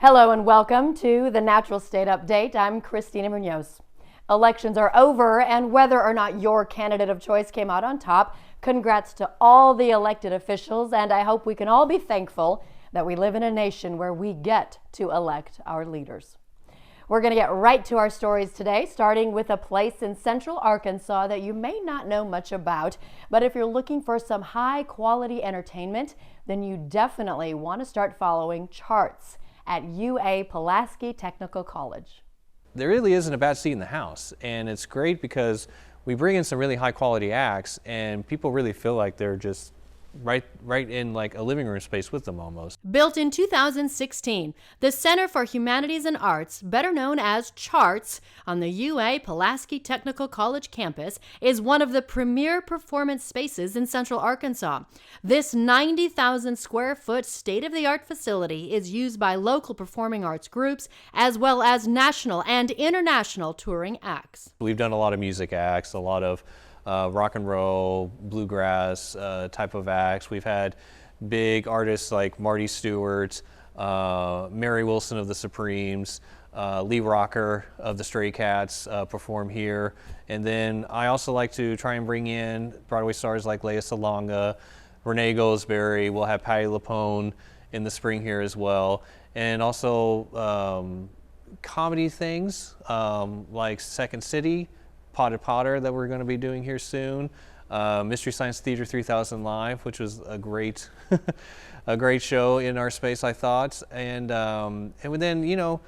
Hello and welcome to the Natural State Update. I'm Christina Munoz. Elections are over, and whether or not your candidate of choice came out on top, congrats to all the elected officials, and I hope we can all be thankful that we live in a nation where we get to elect our leaders. We're going to get right to our stories today, starting with a place in central Arkansas that you may not know much about, but if you're looking for some high-quality entertainment, then you definitely want to start following Charts at UA Pulaski Technical College. There really isn't a bad seat in the house, and it's great because we bring in some really high-quality acts, and people really feel like they're just right in like a living room space with them almost. Built in 2016, the Center for Humanities and Arts, better known as CHARTS, on the UA Pulaski Technical College campus, is one of the premier performance spaces in central Arkansas. This 90,000 square foot state-of-the-art facility is used by local performing arts groups as well as national and international touring acts. We've done a lot of music acts, a lot of rock and roll, bluegrass type of acts. We've had big artists like Marty Stewart, Mary Wilson of the Supremes, Lee Rocker of the Stray Cats perform here. And then I also like to try and bring in Broadway stars like Lea Salonga, Renee Goldsberry. We'll have Patti LuPone in the spring here as well. And also comedy things like Second City, Potted Potter that we're going to be doing here soon, Mystery Science Theater 3000 Live, which was a great a great show in our space, I thought, and then, you know,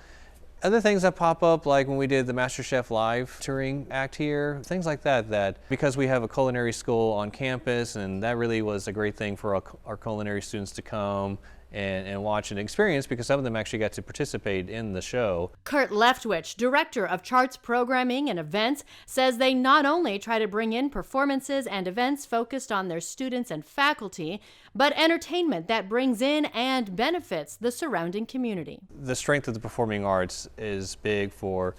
other things that pop up, like when we did the MasterChef Live touring act here, things like that because we have a culinary school on campus, and that really was a great thing for our culinary students to come and watch and experience, because some of them actually got to participate in the show. Kurt Leftwich, director of Charts Programming and Events, says they not only try to bring in performances and events focused on their students and faculty, but entertainment that brings in and benefits the surrounding community. The strength of the performing arts is big for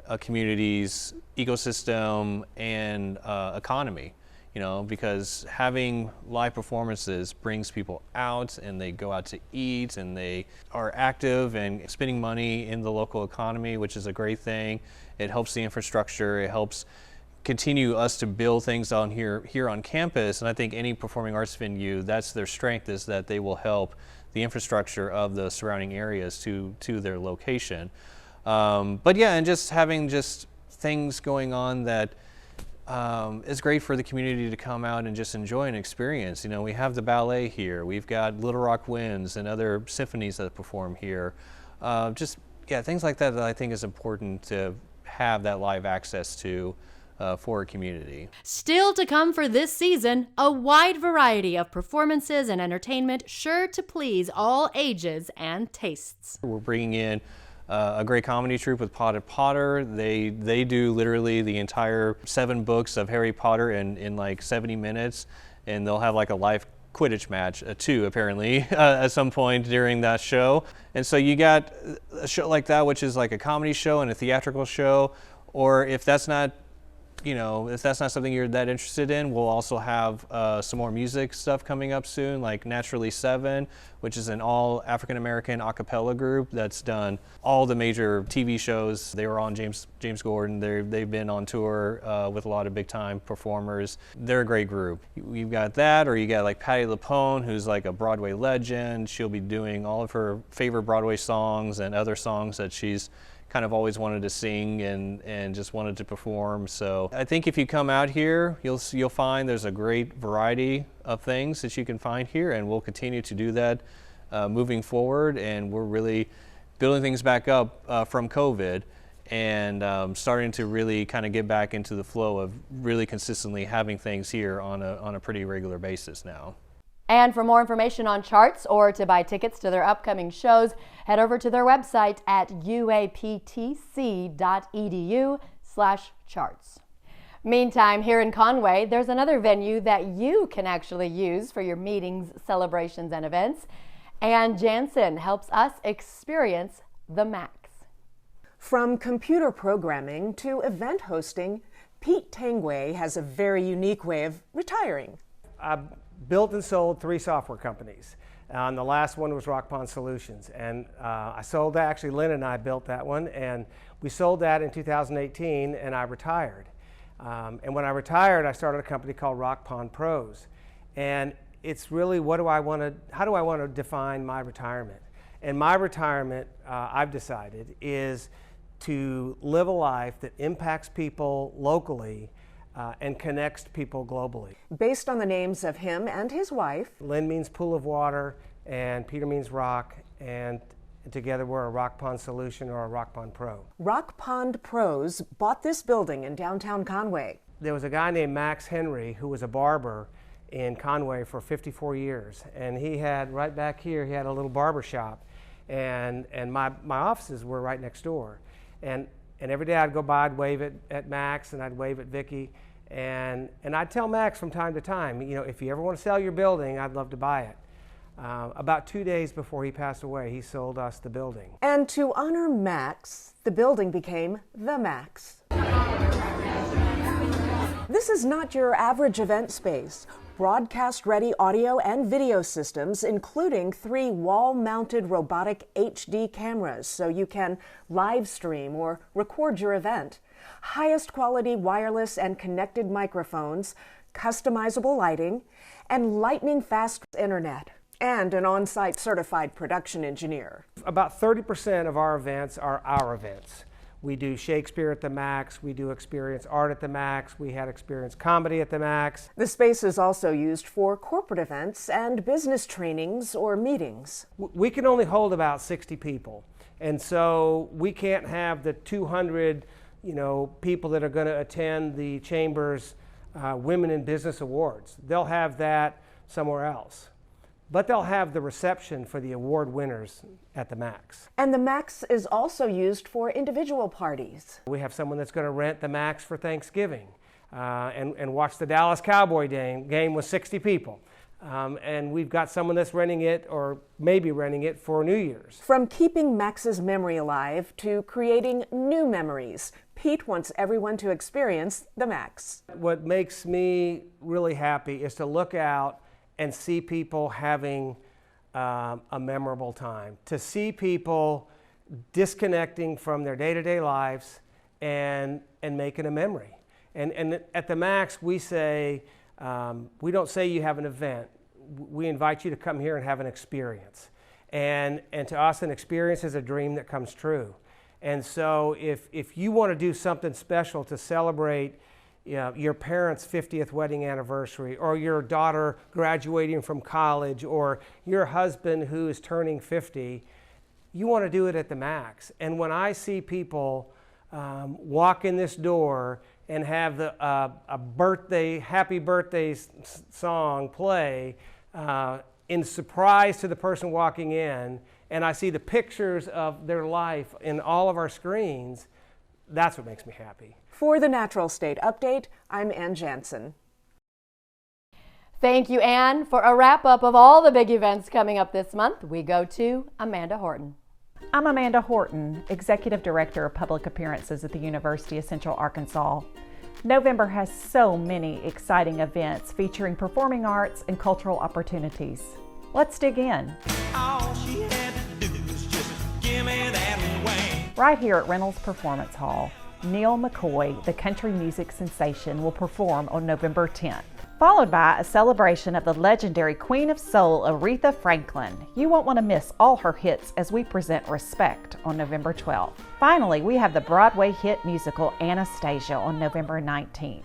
a community's ecosystem and economy. You know, because having live performances brings people out, and they go out to eat, and they are active and spending money in the local economy, which is a great thing. It helps the infrastructure. It helps continue us to build things on here on campus. And I think any performing arts venue, that's their strength, is that they will help the infrastructure of the surrounding areas to their location. But yeah, and just having just things going on that it's great for the community to come out and just enjoy and experience. You know, we have the ballet here. We've got Little Rock Winds and other symphonies that perform here. Things like that I think is important to have that live access to for a community. Still to come for this season, a wide variety of performances and entertainment sure to please all ages and tastes. We're bringing in a great comedy troupe with Potted Potter. They do literally the entire 7 books of Harry Potter in like 70 minutes, and they'll have like a live Quidditch match, too, apparently, at some point during that show. And so you got a show like that, which is like a comedy show and a theatrical show, or if that's not, you know, if that's not something you're that interested in, we'll also have some more music stuff coming up soon, like Naturally 7, which is an all African-American a cappella group that's done all the major TV shows. They were on James Gordon. They've been on tour with a lot of big-time performers. They're a great group. You've got that, or you got like Patti LuPone, who's like a Broadway legend. She'll be doing all of her favorite Broadway songs and other songs that she's kind of always wanted to sing and just wanted to perform. So I think if you come out here, you'll find there's a great variety of things that you can find here, and we'll continue to do that moving forward. And we're really building things back up from COVID, and starting to really kind of get back into the flow of really consistently having things here on a pretty regular basis now. And for more information on Charts or to buy tickets to their upcoming shows, head over to their website at uaptc.edu/charts. Meantime, here in Conway, there's another venue that you can actually use for your meetings, celebrations, and events. And Jansen helps us experience the max. From computer programming to event hosting, Pete Conway has a very unique way of retiring. I built and sold 3 software companies. And the last one was Rock Pond Solutions. And I sold that, actually Lynn and I built that one, and we sold that in 2018 and I retired. And when I retired, I started a company called Rock Pond Pros. And it's really, how do I want to define my retirement? And my retirement, I've decided, is to live a life that impacts people locally and connects people globally. Based on the names of him and his wife. Lynn means pool of water, and Peter means rock, and together we're a Rock Pond Solution or a Rock Pond Pro. Rock Pond Pros bought this building in downtown Conway. There was a guy named Max Henry who was a barber in Conway for 54 years, and he had, right back here, he had a little barber shop, and my offices were right next door. And every day I'd go by, I'd wave at Max, and I'd wave at Vicki, and I'd tell Max from time to time, you know, if you ever want to sell your building, I'd love to buy it. About 2 days before he passed away, he sold us the building. And to honor Max, the building became the Max. This is not your average event space. Broadcast-ready audio and video systems, including 3 wall-mounted robotic HD cameras, so you can live stream or record your event. Highest quality wireless and connected microphones, customizable lighting, and lightning-fast internet, and an on-site certified production engineer. About 30% of our events are our events. We do Shakespeare at the Max, we do Experience Art at the Max, we had Experience Comedy at the Max. The space is also used for corporate events and business trainings or meetings. We can only hold about 60 people, and so we can't have the 200 people that are going to attend the Chamber's Women in Business Awards. They'll have that somewhere else. But they'll have the reception for the award winners at the Max. And the Max is also used for individual parties. We have someone that's going to rent the Max for Thanksgiving and watch the Dallas Cowboy game with 60 people. And we've got someone that's renting it, or maybe renting it, for New Year's. From keeping Max's memory alive to creating new memories, Pete wants everyone to experience the Max. What makes me really happy is to look out and see people having a memorable time, to see people disconnecting from their day-to-day lives and making a memory. And at the Max, we say, we don't say you have an event. We invite you to come here and have an experience. And to us, an experience is a dream that comes true. And so if you want to do something special to celebrate your parents' 50th wedding anniversary, or your daughter graduating from college, or your husband who is turning 50, you want to do it at the Max. And when I see people walk in this door and have a happy birthday song play in surprise to the person walking in, and I see the pictures of their life in all of our screens, that's what makes me happy. For the Natural State Update, I'm Ann Jansen. Thank you, Ann. For a wrap-up of all the big events coming up this month, we go to Amanda Horton. I'm Amanda Horton, Executive Director of Public Appearances at the University of Central Arkansas. November has so many exciting events featuring performing arts and cultural opportunities. Let's dig in. All she had to do was just give me that way. Right here at Reynolds Performance Hall, Neil McCoy, the country music sensation, will perform on November 10th, followed by a celebration of the legendary Queen of Soul, Aretha Franklin. You won't want to miss all her hits as we present Respect on November 12th. Finally, we have the Broadway hit musical Anastasia on November 19th.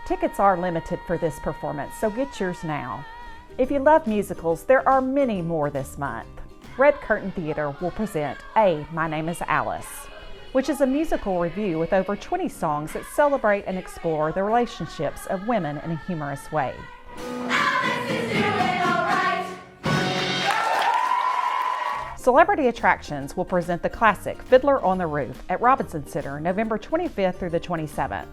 Tickets are limited for this performance, so get yours now. If you love musicals, there are many more this month. Red Curtain Theater will present My Name is Alice, which is a musical revue with over 20 songs that celebrate and explore the relationships of women in a humorous way. Alice is doing all right. Celebrity Attractions will present the classic Fiddler on the Roof at Robinson Center November 25th through the 27th.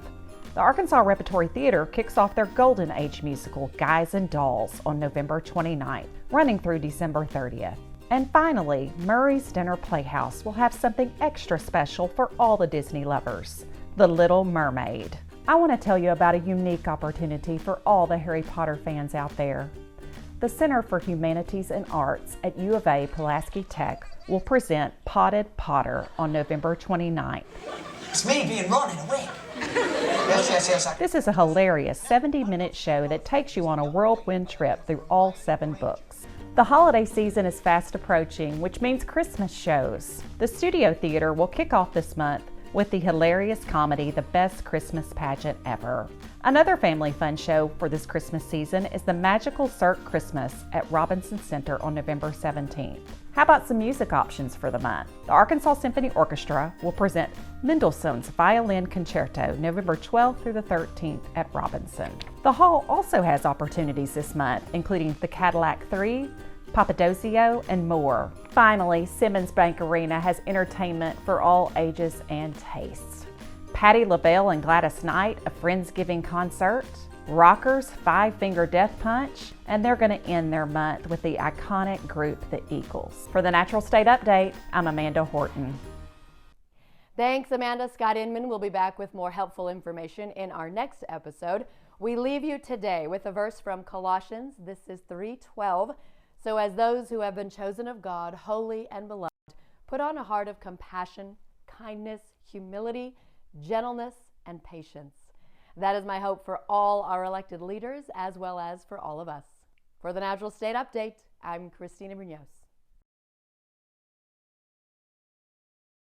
The Arkansas Repertory Theater kicks off their Golden Age musical, Guys and Dolls, on November 29th, running through December 30th. And finally, Murray's Dinner Playhouse will have something extra special for all the Disney lovers, The Little Mermaid. I want to tell you about a unique opportunity for all the Harry Potter fans out there. The Center for Humanities and Arts at UA Pulaski Tech will present Potted Potter on November 29th. It's me being Ron in a wig. Yes. This is a hilarious 70-minute show that takes you on a whirlwind trip through all 7 books. The holiday season is fast approaching, which means Christmas shows. The Studio Theater will kick off this month with the hilarious comedy, The Best Christmas Pageant Ever. Another family fun show for this Christmas season is the Magical Cirque Christmas at Robinson Center on November 17th. How about some music options for the month? The Arkansas Symphony Orchestra will present Mendelssohn's Violin Concerto November 12th through the 13th at Robinson. The Hall also has opportunities this month, including the Cadillac 3, Papadosio, and more. Finally, Simmons Bank Arena has entertainment for all ages and tastes. Patti LaBelle and Gladys Knight, a Friendsgiving concert, Rockers' 5-Finger Death Punch, and they're going to end their month with the iconic group, the Eagles. For the Natural State Update, I'm Amanda Horton. Thanks, Amanda. Scott Inman will be back with more helpful information in our next episode. We leave you today with a verse from Colossians. This is 3:12. So as those who have been chosen of God, holy and beloved, put on a heart of compassion, kindness, humility, gentleness, and patience. That is my hope for all our elected leaders as well as for all of us. For the Natural State Update, I'm Christina Munoz.